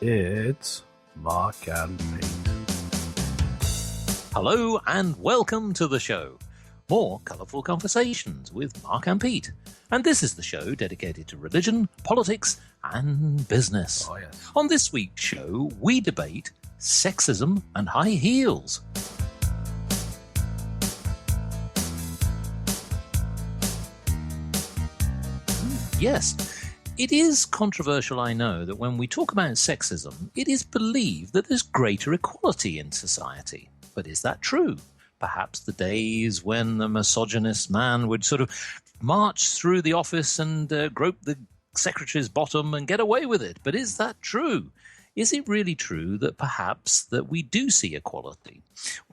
It's Mark and Pete. Hello and welcome to the show. More colourful conversations with Mark and Pete. And this is the show dedicated to religion, politics and business. Oh, yes. On this week's show, we debate sexism and high heels. Yes. It is controversial, I know, that when we talk about sexism, it is believed that there's greater equality in society. But is that true? Perhaps the days when the misogynist man would sort of march through the office and grope the secretary's bottom and get away with it. But is that true? Is it really true that perhaps that we do see equality?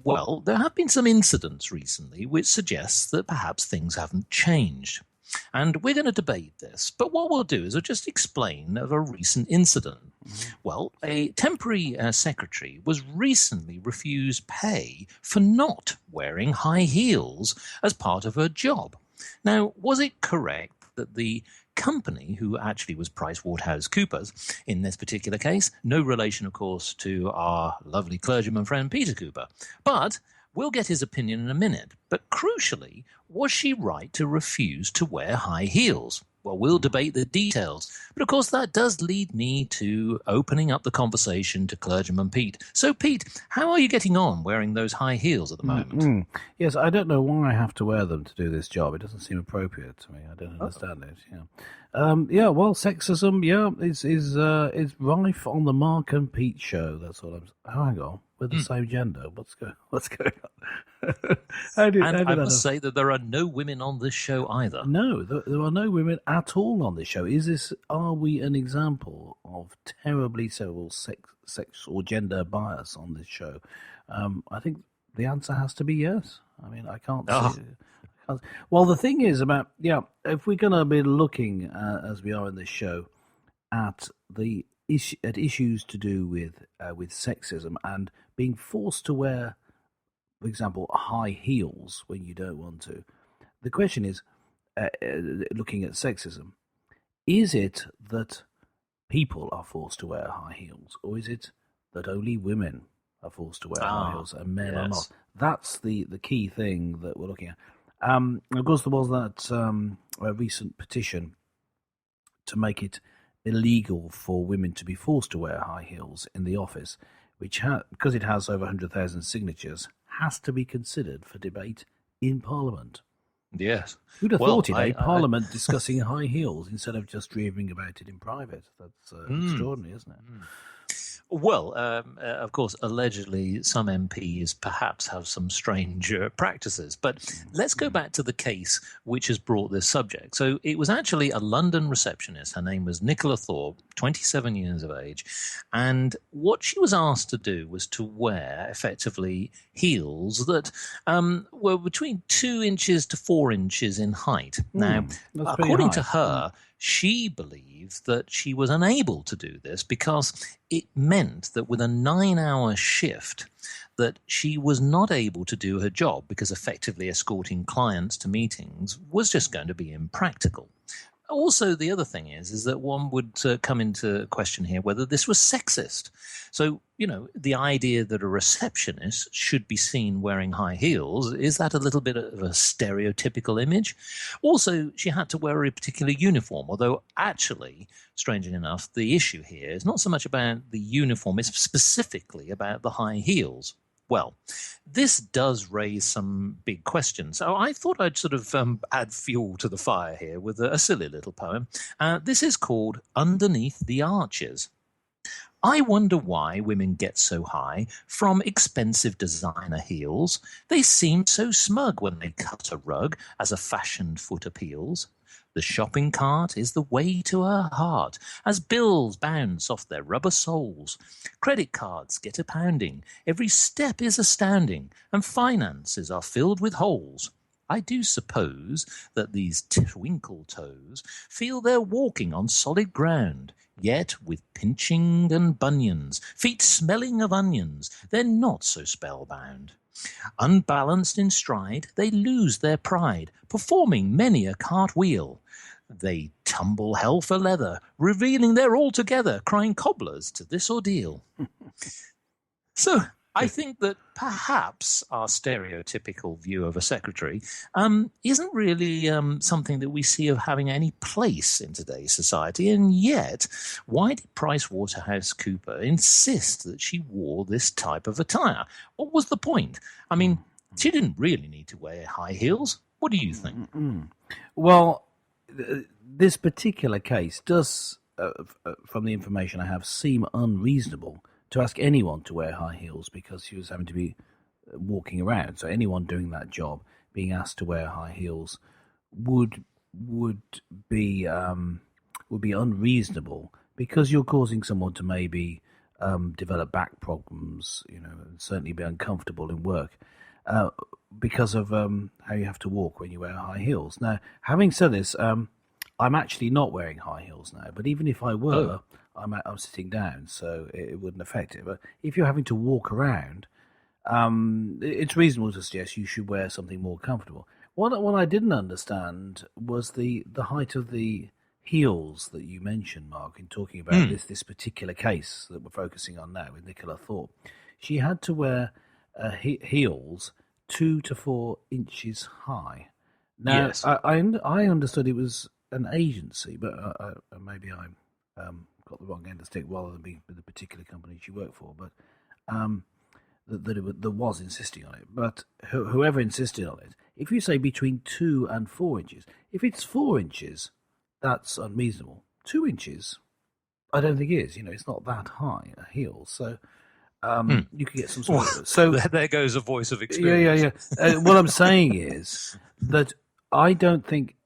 Well, there have been some incidents recently which suggests that perhaps things haven't changed. And we're going to debate this. But what we'll do is we'll just explain of a recent incident. Well, a temporary secretary was recently refused pay for not wearing high heels as part of her job. Now, was it correct that the company, who actually was PricewaterhouseCoopers in this particular case, no relation, of course, to our lovely clergyman friend Peter Cooper, but we'll get his opinion in a minute. But crucially, was she right to refuse to wear high heels? Well, we'll debate the details. But of course, that does lead me to opening up the conversation to Clergyman Pete. So, Pete, how are you getting on wearing those high heels at the moment? Yes, I don't know why I have to wear them to do this job. It doesn't seem appropriate to me. I don't understand it. Yeah. Well, sexism, is rife on the Mark and Pete show. That's what I'm. Hang on, we're the same gender. What's going on? I must say that there are no women on this show either. No, there are no women at all on this show. Are we an example of terribly several sex or gender bias on this show? I think the answer has to be yes. I mean, I can't see it. Well, the thing is if we're going to be looking, as we are in this show, at issues to do with sexism and being forced to wear, for example, high heels when you don't want to. The question is, looking at sexism, is it that people are forced to wear high heels, or is it that only women are forced to wear high heels and men are not? That's the key thing that we're looking at. Of course, there was that a recent petition to make it illegal for women to be forced to wear high heels in the office, which, because it has over 100,000 signatures, has to be considered for debate in Parliament. Yes. Who'd have thought it, Parliament discussing high heels instead of just dreaming about it in private? That's extraordinary, isn't it? Well, of course, allegedly some MPs perhaps have some strange practices. But let's go back to the case which has brought this subject. So it was actually a London receptionist. Her name was Nicola Thorpe, 27 years of age. And what she was asked to do was to wear, effectively, heels that were between 2 inches to 4 inches in height. Now, according to her, she believed that she was unable to do this because it meant that with a 9-hour shift that she was not able to do her job because effectively escorting clients to meetings was just going to be impractical. Also, the other thing is that one would come into question here whether this was sexist. So, the idea that a receptionist should be seen wearing high heels, is that a little bit of a stereotypical image? Also, she had to wear a particular uniform, although actually, strangely enough, the issue here is not so much about the uniform, it's specifically about the high heels. Well, this does raise some big questions. So I thought I'd sort of add fuel to the fire here with a silly little poem. This is called Underneath the Arches. I wonder why women get so high from expensive designer heels. They seem so smug when they cut a rug as a fashioned foot appeals. The shopping cart is the way to her heart, as bills bounce off their rubber soles. Credit cards get a pounding, every step is astounding, and finances are filled with holes. I do suppose that these twinkle toes feel they're walking on solid ground, yet with pinching and bunions, feet smelling of onions, they're not so spellbound. Unbalanced in stride, they lose their pride, performing many a cartwheel. They tumble hell for leather, revealing they're all together, crying cobblers to this ordeal. So I think that perhaps our stereotypical view of a secretary isn't really something that we see of having any place in today's society. And yet, why did PricewaterhouseCoopers insist that she wore this type of attire? What was the point? I mean, she didn't really need to wear high heels. What do you think? Well, this particular case does, from the information I have, seem unreasonable to ask anyone to wear high heels, because she was having to be walking around. So anyone doing that job being asked to wear high heels would be unreasonable, because you're causing someone to maybe develop back problems, and certainly be uncomfortable in work because of how you have to walk when you wear high heels. Now, having said this, I'm actually not wearing high heels now, but even if I were, I'm sitting down, so it wouldn't affect it. But if you're having to walk around, it's reasonable to suggest you should wear something more comfortable. What I didn't understand was the height of the heels that you mentioned, Mark, in talking about this particular case that we're focusing on now with Nicola Thorpe. She had to wear heels 2 to 4 inches high. Now, Yes. I understood it was an agency, but maybe I got the wrong end of the stick rather than being with the particular company she worked for, but that was insisting on it. But whoever insisted on it, if you say between 2 and 4 inches, if it's 4 inches, that's unreasonable. 2 inches, I don't think is. It's not that high a heel, so you can get some sort of... So there goes a voice of experience. Yeah. What I'm saying is that I don't think...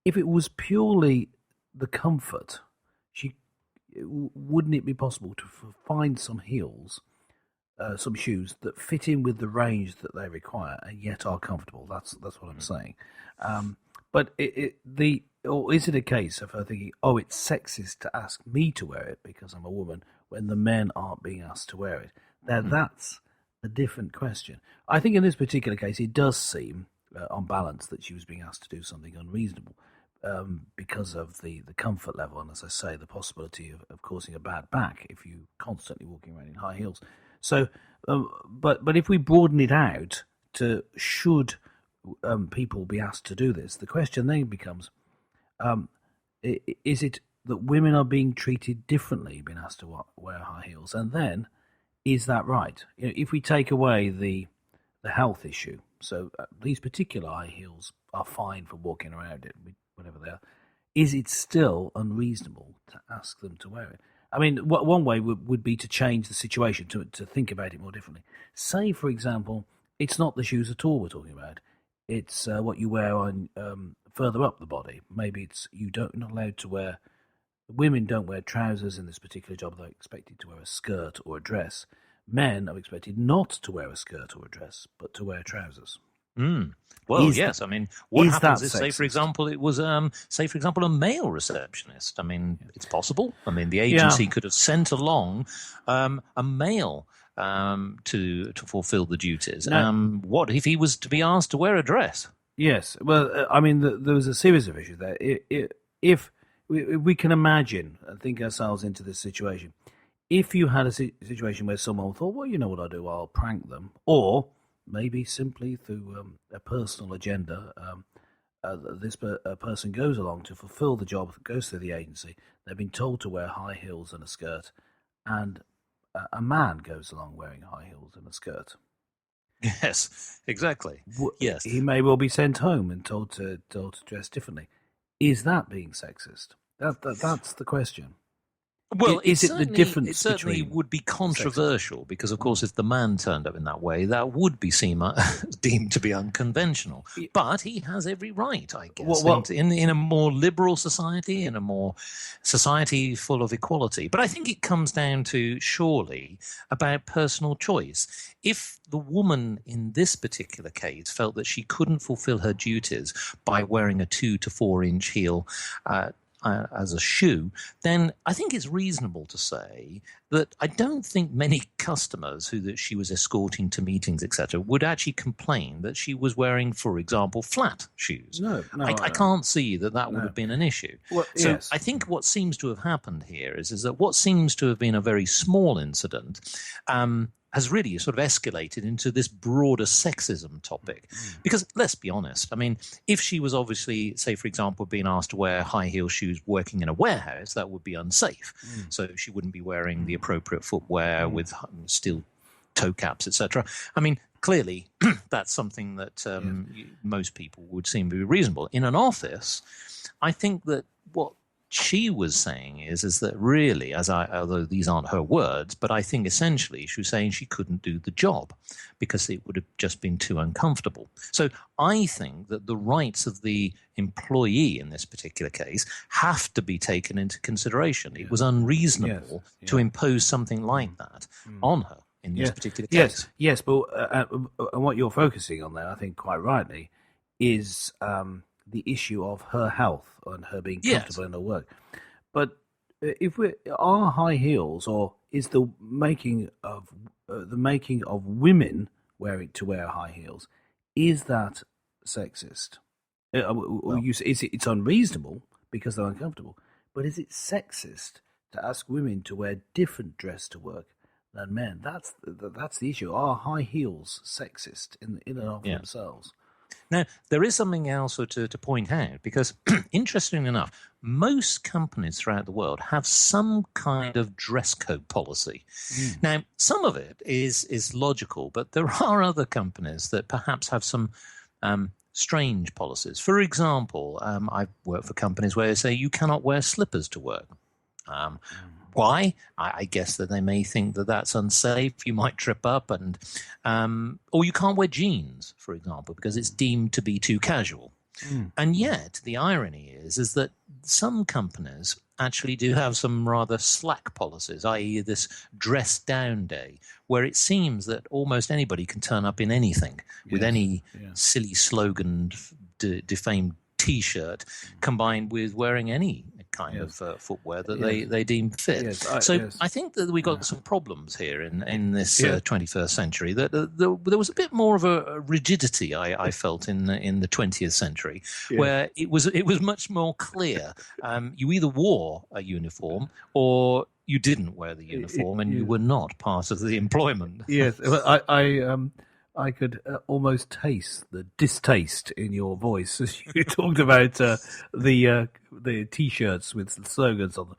If it was purely the comfort, wouldn't it be possible to find some heels, some shoes that fit in with the range that they require and yet are comfortable? That's what I'm saying. But or is it a case of her thinking, it's sexist to ask me to wear it because I'm a woman when the men aren't being asked to wear it? Now, that's a different question. I think in this particular case, it does seem, on balance, that she was being asked to do something unreasonable. Because of the comfort level, and as I say, the possibility of causing a bad back if you constantly walking around in high heels. So, but if we broaden it out to should people be asked to do this, the question then becomes: is it that women are being treated differently, being asked to wear high heels, and then is that right? If we take away the health issue, so these particular high heels are fine for walking around it, whatever they are, is it still unreasonable to ask them to wear it? I mean, one way would be to change the situation, to think about it more differently. Say, for example, it's not the shoes at all we're talking about. It's what you wear on further up the body. Maybe it's you're not allowed to wear... Women don't wear trousers in this particular job. They're expected to wear a skirt or a dress. Men are expected not to wear a skirt or a dress, but to wear trousers. Well, yes. I mean, what happens if, say, for example, it was, a male receptionist? I mean, it's possible. I mean, the agency could have sent along a male to fulfill the duties. What if he was to be asked to wear a dress? Yes. Well, I mean, there was a series of issues there. If we can imagine and think ourselves into this situation, if you had a situation where someone thought, well, you know what I'll do, I'll prank them, or maybe simply through a personal agenda, this person goes along to fulfill the job, goes through the agency. They've been told to wear high heels and a skirt, and a man goes along wearing high heels and a skirt. Yes, exactly. Yes, he may well be sent home and told to dress differently. Is that being sexist? That's the question. Well, is it the difference? It certainly would be controversial because, of course, if the man turned up in that way, that would be deemed to be unconventional. But he has every right, I guess, in a more liberal society, in a more society full of equality. But I think it comes down to, surely, about personal choice. If the woman in this particular case felt that she couldn't fulfill her duties by wearing a 2 to 4 inch heel as a shoe, then I think it's reasonable to say that I don't think many customers that she was escorting to meetings, etc., would actually complain that she was wearing, for example, flat shoes. No, I can't see that would have been an issue. Well, so yes. I think what seems to have happened here is that what seems to have been a very small incident has really sort of escalated into this broader sexism topic. Because let's be honest, I mean, if she was obviously, say, for example, being asked to wear high heel shoes working in a warehouse, that would be unsafe. So she wouldn't be wearing the appropriate footwear with steel toe caps, etc. I mean, clearly, that's something that most people would seem to be reasonable. In an office, I think that what she was saying is that really, although these aren't her words, but I think essentially she was saying she couldn't do the job because it would have just been too uncomfortable. So I think that the rights of the employee in this particular case have to be taken into consideration. It was unreasonable to impose something like that on her in this particular case. Yes, but what you're focusing on there, I think quite rightly, is the issue of her health and her being comfortable in her work. But if are high heels, or is the making of women wear high heels, is that sexist? You say it's unreasonable because they're uncomfortable, but is it sexist to ask women to wear different dress to work than men? That's the issue. Are high heels sexist in and of themselves? Now, there is something else to point out, because interestingly enough, most companies throughout the world have some kind of dress code policy. Now, some of it is logical, but there are other companies that perhaps have some strange policies. For example, I've worked for companies where they say you cannot wear slippers to work. Why? I guess that they may think that that's unsafe. You might trip up, or you can't wear jeans, for example, because it's deemed to be too casual. And yet, the irony is that some companies actually do have some rather slack policies, i.e. this dress down day, where it seems that almost anybody can turn up in anything with any silly slogan, defamed T-shirt, combined with wearing any kind of footwear that they deem fit. I think that we got some problems here in this 21st century. That there was a bit more of a rigidity I felt in the 20th century, where it was much more clear. You either wore a uniform or you didn't wear the uniform, and you were not part of the employment. Yes, I could almost taste the distaste in your voice as you talked about the T-shirts with the slogans on them.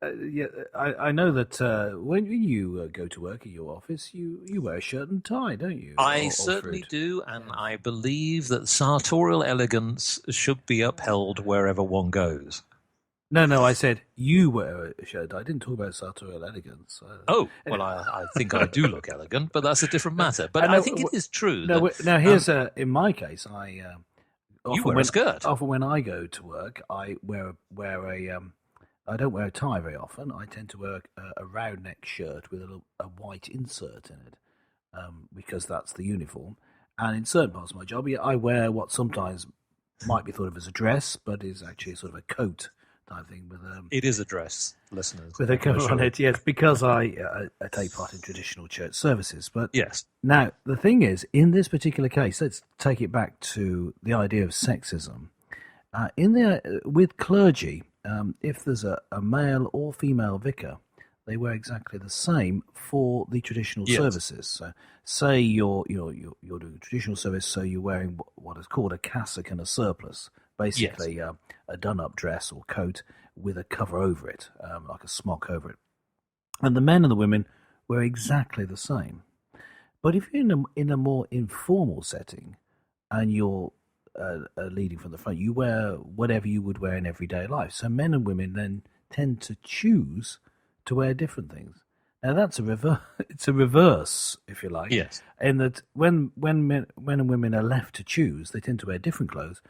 I know that when you go to work in your office, you wear a shirt and tie, don't you? I certainly do, and I believe that sartorial elegance should be upheld wherever one goes. No, I said you wear a shirt. I didn't talk about sartorial elegance. I think I do look elegant, but that's a different matter. But I think it is true. Now, here's in my case, you wear a skirt. Often when I go to work, I wear I don't wear a tie very often. I tend to wear a round neck shirt with a white insert in it, because that's the uniform. And in certain parts of my job, I wear what sometimes might be thought of as a dress, but is actually sort of a coat type thing. It is a dress, listeners. With a cover on it, yes, because I take part in traditional church services. But now, the thing is, in this particular case, let's take it back to the idea of sexism. With clergy, if there's a male or female vicar, they wear exactly the same for the traditional services. So, say you're doing a traditional service, so you're wearing what is called a cassock and a surplice. Basically, a done-up dress or coat with a cover over it, like a smock over it. And the men and the women wear exactly the same. But if you're in a more informal setting and you're leading from the front, you wear whatever you would wear in everyday life. So men and women then tend to choose to wear different things. Now that's it's a reverse, if you like. Yes. In that when men and women are left to choose, they tend to wear different clothes.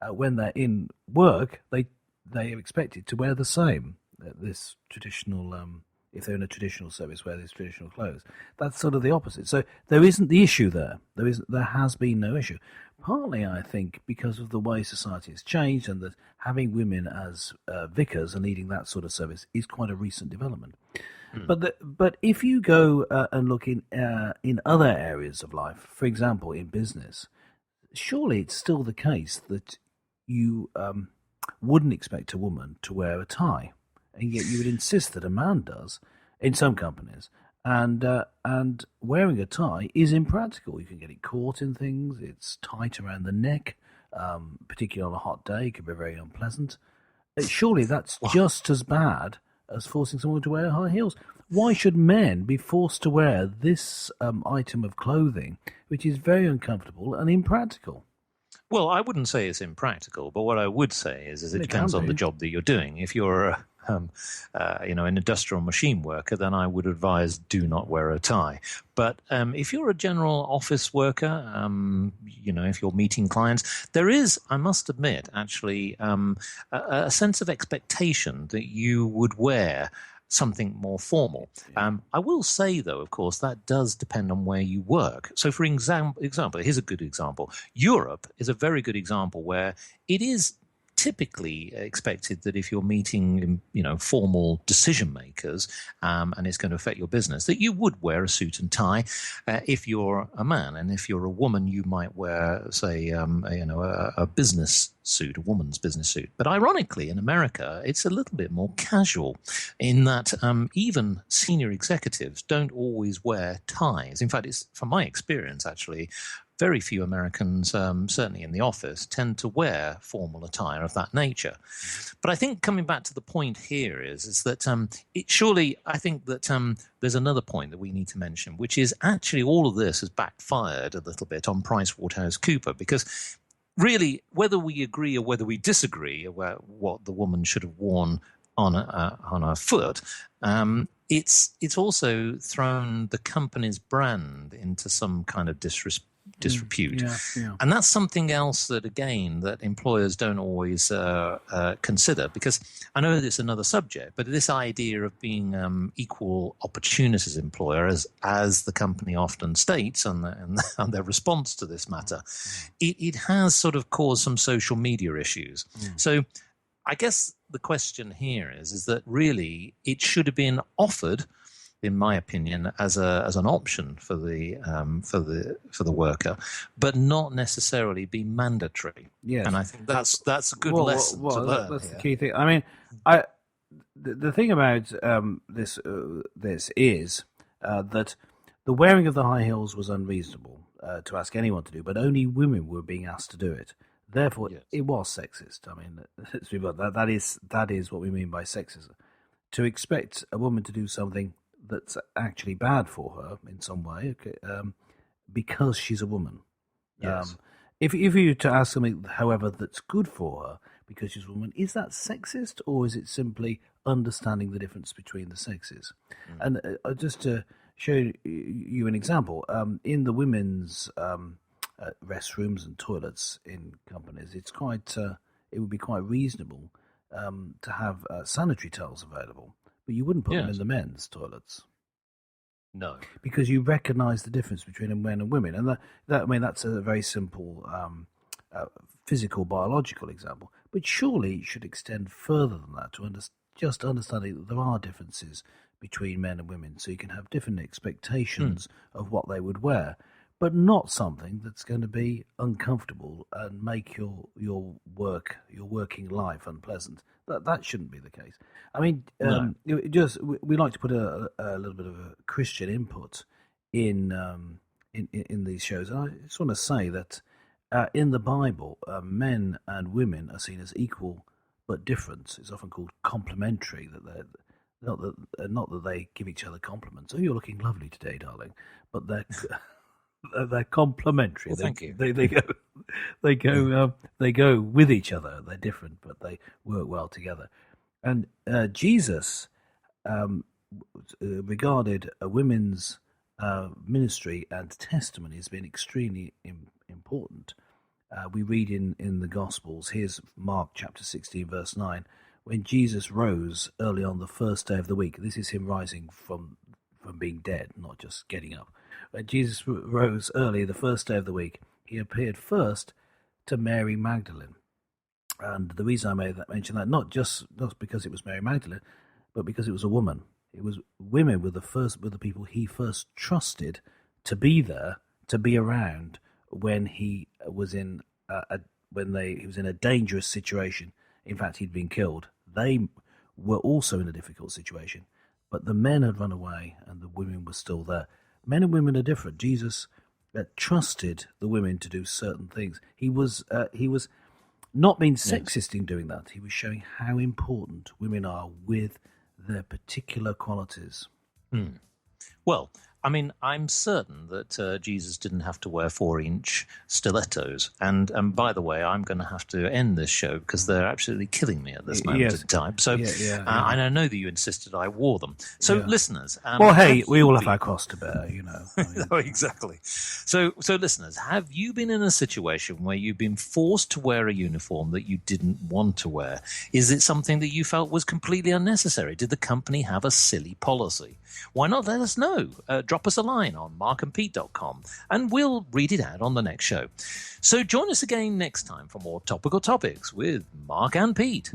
When they're in work, they are expected to wear the same. This traditional if they're in a traditional service where there's traditional clothes. That's sort of the opposite. So there isn't the issue there. There has been no issue. Partly, I think, because of the way society has changed, and that having women as vicars and leading that sort of service is quite a recent development. But if you go and look in other areas of life, for example, in business, surely it's still the case that you wouldn't expect a woman to wear a tie, and yet you would insist that a man does in some companies. And wearing a tie is impractical. You can get it caught in things. It's tight around the neck, particularly on a hot day. It can be very unpleasant. Surely that's just as bad as forcing someone to wear high heels. Why should men be forced to wear this item of clothing, which is very uncomfortable and impractical? Well, I wouldn't say it's impractical, but what I would say is it depends on the job that you're doing. If you're an industrial machine worker, then I would advise do not wear a tie. But if you're a general office worker, if you're meeting clients, there is, I must admit, actually a sense of expectation that you would wear something more formal. I will say, though, of course, that does depend on where you work. So, for example, here's a good example. Europe is a very good example where it is typically expected that if you're meeting, formal decision makers, and it's going to affect your business, that you would wear a suit and tie if you're a man. And if you're a woman, you might wear, say, a business suit, a woman's business suit. But ironically, in America, it's a little bit more casual in that even senior executives don't always wear ties. In fact, it's from my experience, actually, very few Americans, certainly in the office, tend to wear formal attire of that nature. But I think coming back to the point here is that I think that there's another point that we need to mention, which is actually all of this has backfired a little bit on PricewaterhouseCoopers, because really, whether we agree or whether we disagree about what the woman should have worn on her foot, it's also thrown the company's brand into some kind of disrepute. And that's something else that, again, that employers don't always consider, because I know that it's another subject, but this idea of being equal opportunities employer, as the company often states and their response to this matter, it has sort of caused some social media issues. So I guess the question here is that really it should have been offered, in my opinion, as an option for the worker, but not necessarily be mandatory. Yes. And I think that's a good lesson to learn. That's the key thing. I mean, the thing about this is that the wearing of the high heels was unreasonable to ask anyone to do, but only women were being asked to do it. Therefore, it was sexist. I mean, that is what we mean by sexism. To expect a woman to do something that's actually bad for her in some way, because she's a woman. Yes. If you were to ask something, however, that's good for her because she's a woman, is that sexist, or is it simply understanding the difference between the sexes? And just to show you an example, in the women's restrooms and toilets in companies, it would be quite reasonable to have sanitary towels available. But you wouldn't put them in the men's toilets. No. Because you recognise the difference between men and women. And that's a very simple physical, biological example. But surely it should extend further than that to just understanding that there are differences between men and women. So you can have different expectations of what they would wear, but not something that's going to be uncomfortable and make your working life unpleasant. That shouldn't be the case. I mean, we like to put a little bit of a Christian input in these shows. And I just want to say that in the Bible, men and women are seen as equal but different. It's often called complementary. That they're not that they give each other compliments. Oh, you're looking lovely today, darling. But they're complementary. Well, thank you. They go with each other. They're different, but they work well together. And Jesus regarded a women's ministry and testimony as being extremely important. We read in the Gospels. Here's Mark chapter 16, verse 9, when Jesus rose early on the first day of the week. This is him rising from being dead, not just getting up. When Jesus rose early the first day of the week, he appeared first to Mary Magdalene. And the reason I mention that, not because it was Mary Magdalene, but because it was a woman. It was women were the people he first trusted to be there, to be around when he was in he was in a dangerous situation. In fact, he'd been killed. They were also in a difficult situation, but the men had run away and the women were still there. Men and women are different. Jesus trusted the women to do certain things. He was not being sexist in doing that. He was showing how important women are with their particular qualities. Well, I mean, I'm certain that Jesus didn't have to wear 4-inch stilettos. And by the way, I'm going to have to end this show because they're absolutely killing me at this moment in time. So, and I know that you insisted I wore them. So, listeners, well, hey, we all have our cross to bear, you know. I mean, oh, exactly. So, listeners, have you been in a situation where you've been forced to wear a uniform that you didn't want to wear? Is it something that you felt was completely unnecessary? Did the company have a silly policy? Why not let us know? Drop us a line on markandpete.com and we'll read it out on the next show. So join us again next time for more topical topics with Mark and Pete.